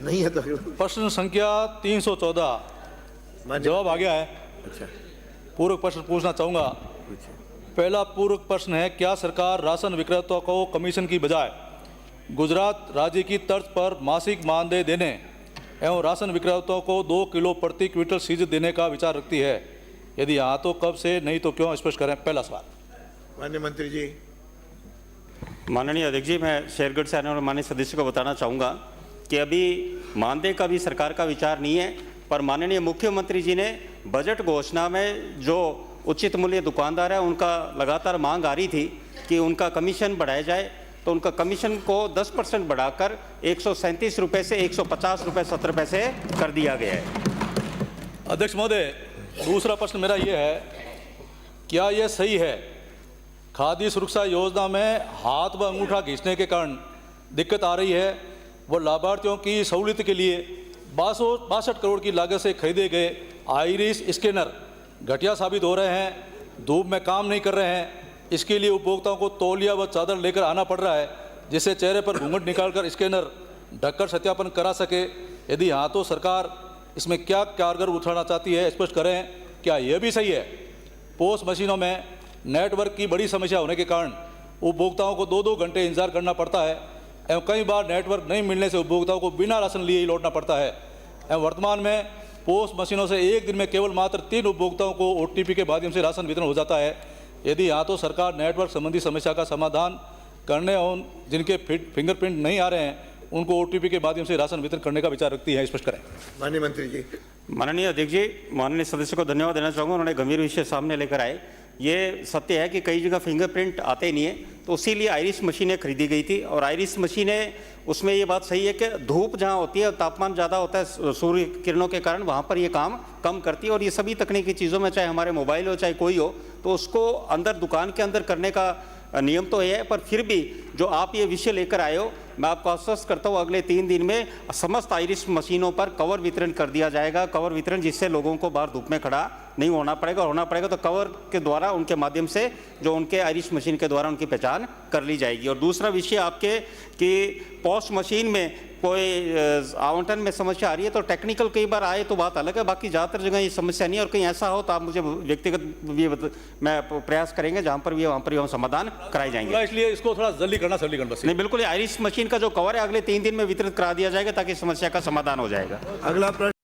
नहीं है तो प्रश्न संख्या 314 जवाब आ गया है। अच्छा, पूरक प्रश्न पूछना चाहूँगा। पहला पूरक प्रश्न है, क्या सरकार राशन विक्रेताओं को कमीशन की बजाय गुजरात राज्य की तर्ज पर मासिक मानदेय देने एवं राशन विक्रेताओं को 2 किलो प्रति क्विंटल सीज देने का विचार रखती है? यदि हाँ तो कब से, नहीं तो क्यों, स्पष्ट करें। पहला सवाल। माननीय मंत्री जी। माननीय अध्यक्ष जी, मैं शेरगढ़ से आने वाले माननीय सदस्य को बताना चाहूँगा कि अभी मानदेय का भी सरकार का विचार नहीं है, पर माननीय मुख्यमंत्री जी ने बजट घोषणा में जो उचित मूल्य दुकानदार है उनका लगातार मांग आ रही थी कि उनका कमीशन बढ़ाया जाए, तो उनका कमीशन को 10% बढ़ाकर 137 रुपये से 150 रुपये 70 पैसे कर दिया गया है। अध्यक्ष महोदय, दूसरा प्रश्न मेरा ये है, क्या यह सही है खाद्य सुरक्षा योजना में हाथ व अंगूठा खींचने के कारण दिक्कत आ रही है? वो लाभार्थियों की सहूलियत के लिए 62 करोड़ की लागत से खरीदे गए आइरिस स्कैनर घटिया साबित हो रहे हैं, धूप में काम नहीं कर रहे हैं। इसके लिए उपभोक्ताओं को तौलिया व चादर लेकर आना पड़ रहा है, जिससे चेहरे पर घूंघट निकालकर स्कैनर ढककर सत्यापन करा सके। यदि हाँ तो सरकार इसमें क्या कारगर उठाना चाहती है, स्पष्ट करें। क्या यह भी सही है पोस्ट मशीनों में नेटवर्क की बड़ी समस्या होने के कारण उपभोक्ताओं को 2-2 घंटे इंतजार करना पड़ता है एवं कई बार नेटवर्क नहीं मिलने से उपभोक्ताओं को बिना राशन लिए ही लौटना पड़ता है एवं वर्तमान में पोस्ट मशीनों से एक दिन में केवल मात्र 3 उपभोक्ताओं को OTP के माध्यम से राशन वितरण हो जाता है? यदि हाँ तो सरकार नेटवर्क संबंधी समस्या का समाधान करने और जिनके फिंगरप्रिंट नहीं आ रहे हैं उनको OTP के माध्यम से राशन वितरण करने का विचार रखती है, स्पष्ट करें। माननीय मंत्री जी। माननीय अध्यक्ष जी, माननीय सदस्य को धन्यवाद देना चाहूँगा, उन्होंने गंभीर विषय सामने लेकर आए। ये सत्य है कि कई जगह फिंगरप्रिंट आते ही नहीं है, तो इसीलिए आइरिस मशीनें खरीदी गई थी। और आइरिस मशीनें, उसमें ये बात सही है कि धूप जहाँ होती है, तापमान ज़्यादा होता है सूर्य किरणों के कारण, वहाँ पर ये काम कम करती है। और ये सभी तकनीकी चीज़ों में, चाहे हमारे मोबाइल हो चाहे कोई हो, तो उसको अंदर दुकान के अंदर करने का नियम तो है, पर फिर भी जो आप ये विषय लेकर आए हो, मैं आपको आश्वस्त करता हूँ अगले 3 दिन में समस्त आइरिस मशीनों पर कवर वितरण कर दिया जाएगा। कवर वितरण जिससे लोगों को बाहर धूप में खड़ा नहीं होना पड़ेगा तो कवर के द्वारा, उनके माध्यम से जो उनके आइरिस मशीन के द्वारा उनकी पहचान कर ली जाएगी। और दूसरा विषय आपके कि पोस्ट मशीन में कोई आवंटन में समस्या आ रही है, तो टेक्निकल कई बार आए तो बात अलग है, बाकी ज़्यादातर जगह ये समस्या नहीं है। और कहीं ऐसा हो तो आप मुझे व्यक्तिगत भी मैं प्रयास करेंगे, जहाँ पर भी वहाँ पर हम समाधान कराए जाएंगे। इसलिए इसको थोड़ा जल्दी करना, सरलीकरण बस। नहीं, बिल्कुल, आइरिस मशीन का जो कवर है अगले 3 दिन में वितरित करा दिया जाएगा ताकि समस्या का समाधान हो जाएगा। अगला प्रश्न।